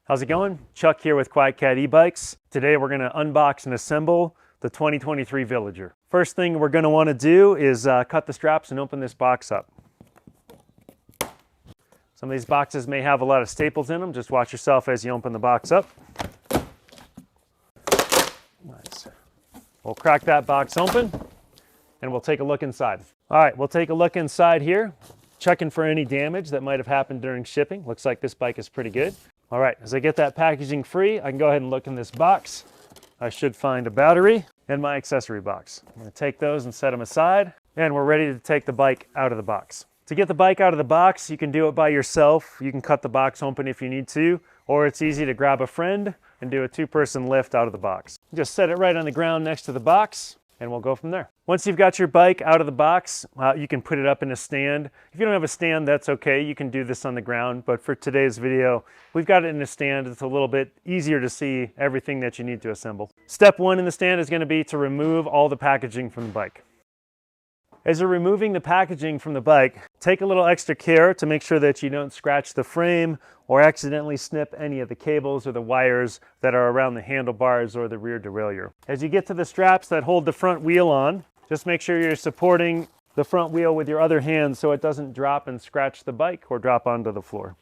How's it going? Chuck here with QuietKat e-bikes. Today we're going to unbox and assemble the 2023 Villager. First thing we're going to want to do is cut the straps and open this box up. Some of these boxes may have a lot of staples in them. Just watch yourself as you open the box up. Nice. We'll crack that box open and we'll take a look inside. All right, we'll take a look inside here, checking for any damage that might have happened during shipping. Looks like this bike is pretty good. All right, as I get that packaging free, I can go ahead and look in this box. I should find a battery and my accessory box. I'm gonna take those and set them aside, and we're ready to take the bike out of the box. To get the bike out of the box, you can do it by yourself. You can cut the box open if you need to, or it's easy to grab a friend and do a two-person lift out of the box. Just set it right on the ground next to the box, and we'll go from there. Once you've got your bike out of the box, you can put it up in a stand. If you don't have a stand, that's okay. You can do this on the ground, but for today's video, we've got it in a stand. It's a little bit easier to see everything that you need to assemble. Step one in the stand is going to be to remove all the packaging from the bike. As you're removing the packaging from the bike, take a little extra care to make sure that you don't scratch the frame or accidentally snip any of the cables or the wires that are around the handlebars or the rear derailleur. As you get to the straps that hold the front wheel on, just make sure you're supporting the front wheel with your other hand so it doesn't drop and scratch the bike or drop onto the floor.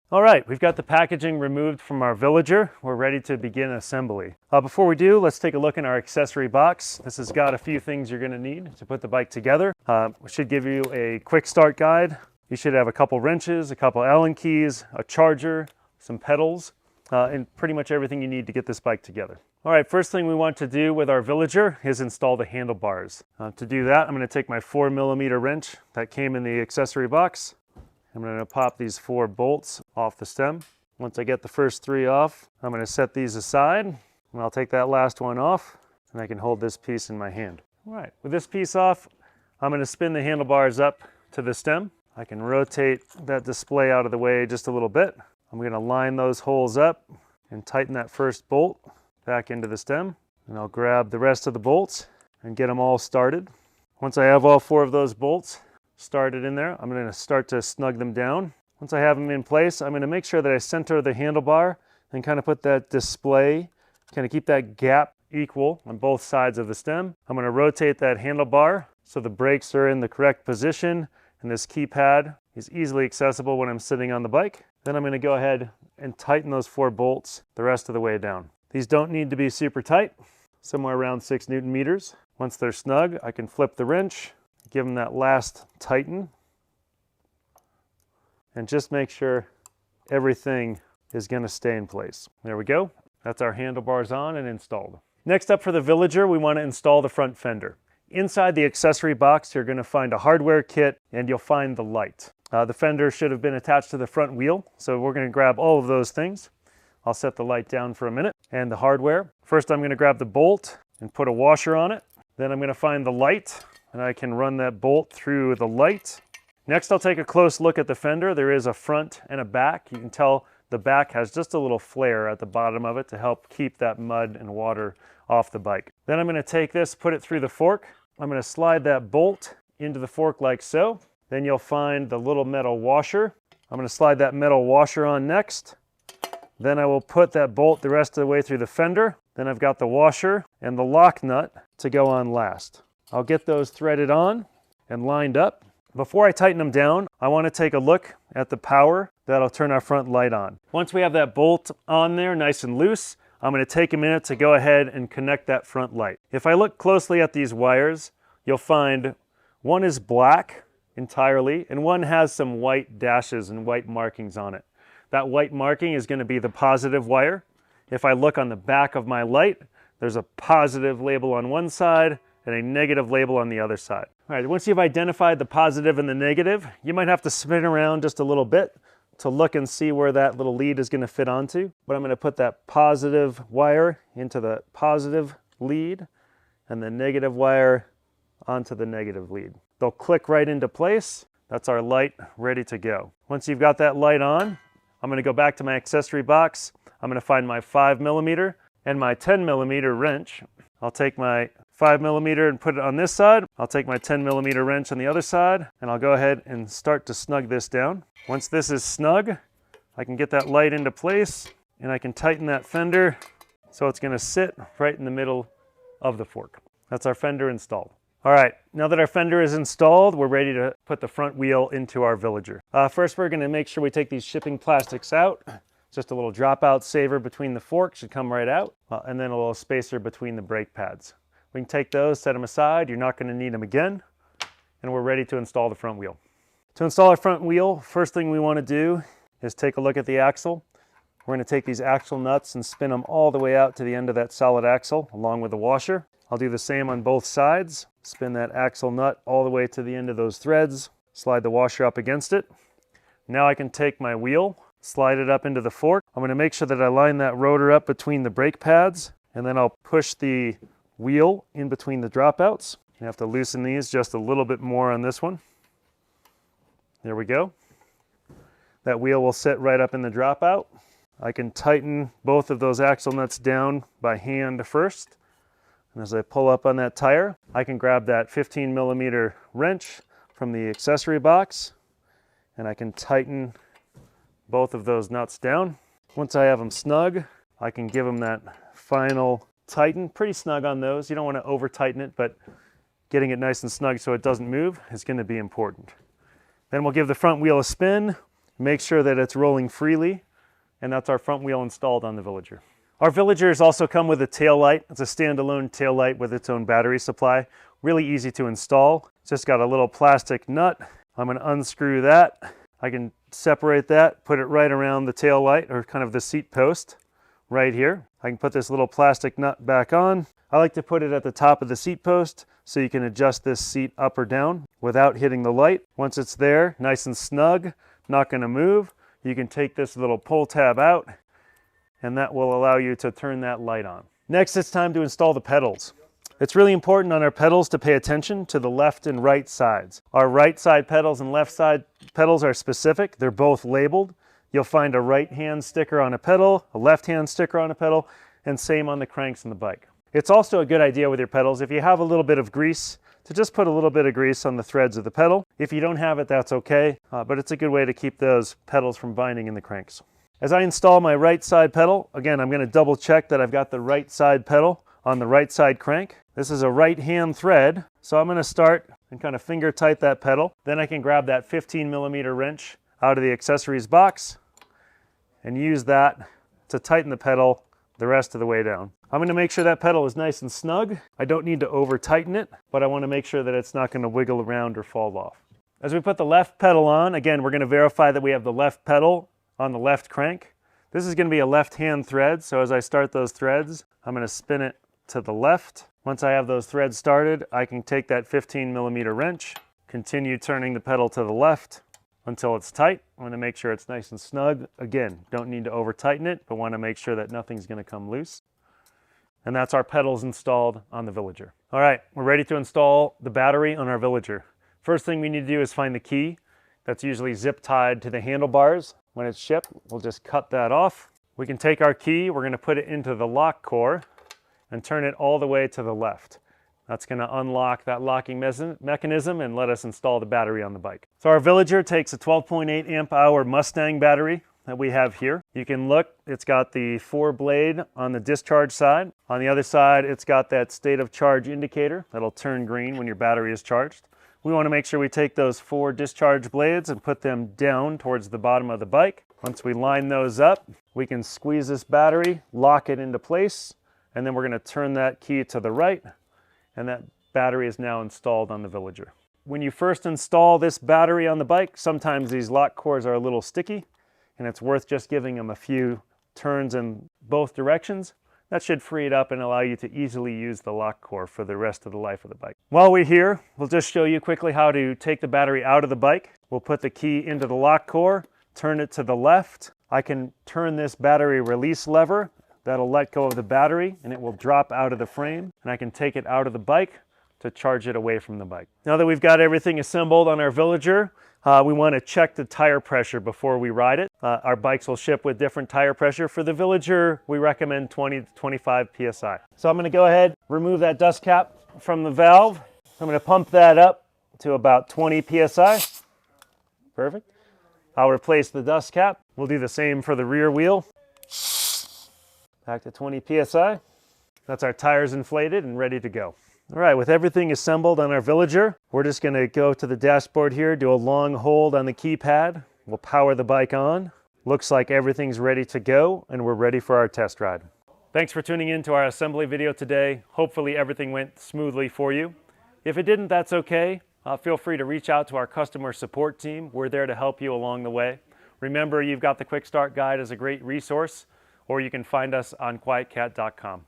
All right, we've got the packaging removed from our Villager. We're ready to begin assembly. Before we do, let's take a look in our accessory box. This has got a few things you're gonna need to put the bike together. We should give you a quick start guide. You should have a couple wrenches, a couple Allen keys, a charger, some pedals, and pretty much everything you need to get this bike together. All right, first thing we want to do with our Villager is install the handlebars. To do that, I'm gonna take my 4mm wrench that came in the accessory box. I'm going to pop these 4 bolts off the stem. Once I get the first 3 off, I'm going to set these aside, and I'll take that last one off, and I can hold this piece in my hand. All right, with this piece off, I'm going to spin the handlebars up to the stem. I can rotate that display out of the way just a little bit. I'm going to line those holes up and tighten that first bolt back into the stem, and I'll grab the rest of the bolts and get them all started. Once I have all 4 of those bolts started in there, I'm going to start to snug them down. Once I have them in place, I'm going to make sure that I center the handlebar and kind of put that display, kind of keep that gap equal on both sides of the stem. I'm going to rotate that handlebar so the brakes are in the correct position and this keypad is easily accessible when I'm sitting on the bike. Then I'm going to go ahead and tighten those 4 bolts the rest of the way down. These don't need to be super tight, somewhere around 6 Newton meters. Once they're snug, I can flip the wrench, give them that last tighten, and just make sure everything is going to stay in place. There we go. That's our handlebars on and installed. Next up for the Villager, we want to install the front fender. Inside the accessory box, you're going to find a hardware kit and you'll find the light. The fender should have been attached to the front wheel, so we're going to grab all of those things. I'll set the light down for a minute. And the hardware. First, I'm going to grab the bolt and put a washer on it. Then I'm going to find the light, and I can run that bolt through the light. Next, I'll take a close look at the fender. There is a front and a back. You can tell the back has just a little flare at the bottom of it to help keep that mud and water off the bike. Then I'm going to take this, put it through the fork. I'm going to slide that bolt into the fork like so. Then you'll find the little metal washer. I'm going to slide that metal washer on next. Then I will put that bolt the rest of the way through the fender. Then I've got the washer and the lock nut to go on last. I'll get those threaded on and lined up. Before I tighten them down, I want to take a look at the power that'll turn our front light on. Once we have that bolt on there nice and loose, I'm going to take a minute to go ahead and connect that front light. If I look closely at these wires, you'll find one is black entirely and one has some white dashes and white markings on it. That white marking is going to be the positive wire. If I look on the back of my light, there's a positive label on one side and a negative label on the other side. All right, once you've identified the positive and the negative, you might have to spin around just a little bit to look and see where that little lead is going to fit onto. But I'm going to put that positive wire into the positive lead and the negative wire onto the negative lead. They'll click right into place. That's our light ready to go. Once you've got that light on, I'm going to go back to my accessory box. I'm going to find my 5mm and my 10mm wrench. I'll take my 5mm and put it on this side. I'll take my 10mm wrench on the other side, and I'll go ahead and start to snug this down. Once this is snug, I can get that light into place, and I can tighten that fender so it's going to sit right in the middle of the fork. That's our fender installed. All right, now that our fender is installed, we're ready to put the front wheel into our Villager. First, we're going to make sure we take these shipping plastics out. Just a little dropout saver between the forks should come right out, and then a little spacer between the brake pads. We can take those, set them aside. You're not going to need them again, and we're ready to install the front wheel. To install our front wheel, first thing we want to do is take a look at the axle. We're going to take these axle nuts and spin them all the way out to the end of that solid axle along with the washer. I'll do the same on both sides. Spin that axle nut all the way to the end of those threads. Slide the washer up against it. Now I can take my wheel, slide it up into the fork. I'm going to make sure that I line that rotor up between the brake pads, and then I'll push the wheel in between the dropouts. You have to loosen these just a little bit more on this one. There we go. That wheel will sit right up in the dropout. I can tighten both of those axle nuts down by hand first. And as I pull up on that tire, I can grab that 15mm wrench from the accessory box, and I can tighten both of those nuts down. Once I have them snug, I can give them that final tighten. Pretty snug on those. You don't want to over tighten it, but getting it nice and snug so it doesn't move is going to be important. Then we'll give the front wheel a spin, make sure that it's rolling freely, and that's our front wheel installed on the Villager. Our Villagers also come with a tail light. It's a standalone tail light with its own battery supply. Really easy to install. It's just got a little plastic nut. I'm going to unscrew that. I can separate that, put it right around the tail light, or kind of the seat post right here. I can put this little plastic nut back on. I like to put it at the top of the seat post so you can adjust this seat up or down without hitting the light. Once it's there, nice and snug, not going to move, you can take this little pull tab out, and that will allow you to turn that light on. Next, it's time to install the pedals. It's really important on our pedals to pay attention to the left and right sides. Our right side pedals and left side pedals are specific. They're both labeled. You'll find a right hand sticker on a pedal, a left hand sticker on a pedal, and same on the cranks in the bike. It's also a good idea with your pedals, if you have a little bit of grease, to just put a little bit of grease on the threads of the pedal. If you don't have it, that's okay, but it's a good way to keep those pedals from binding in the cranks. As I install my right side pedal, again, I'm going to double check that I've got the right side pedal on the right side crank. This is a right hand thread, so I'm going to start and kind of finger tight that pedal. Then I can grab that 15mm wrench out of the accessories box and use that to tighten the pedal the rest of the way down. I'm going to make sure that pedal is nice and snug. I don't need to over tighten it, but I want to make sure that it's not going to wiggle around or fall off. As we put the left pedal on, again, we're going to verify that we have the left pedal on the left crank. This is going to be a left hand thread, so as I start those threads, I'm going to spin it to the left. Once I have those threads started, I can take that 15mm wrench, continue turning the pedal to the left until it's tight. I want to make sure it's nice and snug. Again, don't need to over tighten it, but want to make sure that nothing's going to come loose. And that's our pedals installed on the Villager. All right, we're ready to install the battery on our Villager. First thing we need to do is find the key. That's usually zip tied to the handlebars. When it's shipped, we'll just cut that off. We can take our key, we're going to put it into the lock core and turn it all the way to the left. That's going to unlock that locking mechanism and let us install the battery on the bike. So our Villager takes a 12.8 amp hour Mustang battery that we have here. You can look, it's got the 4-blade on the discharge side. On the other side, it's got that state of charge indicator that'll turn green when your battery is charged. We want to make sure we take those 4 discharge blades and put them down towards the bottom of the bike. Once we line those up, we can squeeze this battery, lock it into place, and then we're going to turn that key to the right, and that battery is now installed on the Villager. When you first install this battery on the bike, sometimes these lock cores are a little sticky, and it's worth just giving them a few turns in both directions. That should free it up and allow you to easily use the lock core for the rest of the life of the bike. While we're here, we'll just show you quickly how to take the battery out of the bike. We'll put the key into the lock core, turn it to the left. I can turn this battery release lever. That'll let go of the battery and it will drop out of the frame, and I can take it out of the bike to charge it away from the bike. Now that we've got everything assembled on our Villager, we want to check the tire pressure before we ride it. Our bikes will ship with different tire pressure. For the Villager, we recommend 20 to 25 PSI. So I'm going to go ahead, remove that dust cap from the valve. I'm going to pump that up to about 20 psi. Perfect. I'll replace the dust cap. We'll do the same for the rear wheel. Back to 20 psi. That's our tires inflated and ready to go. All right, with everything assembled on our Villager, we're just going to go to the dashboard here, do a long hold on the keypad. We'll power the bike on. Looks like everything's ready to go, and we're ready for our test ride. Thanks for tuning in to our assembly video today. Hopefully everything went smoothly for you. If it didn't, that's okay. Feel free to reach out to our customer support team. We're there to help you along the way. Remember, you've got the Quick Start Guide as a great resource, or you can find us on quietcat.com.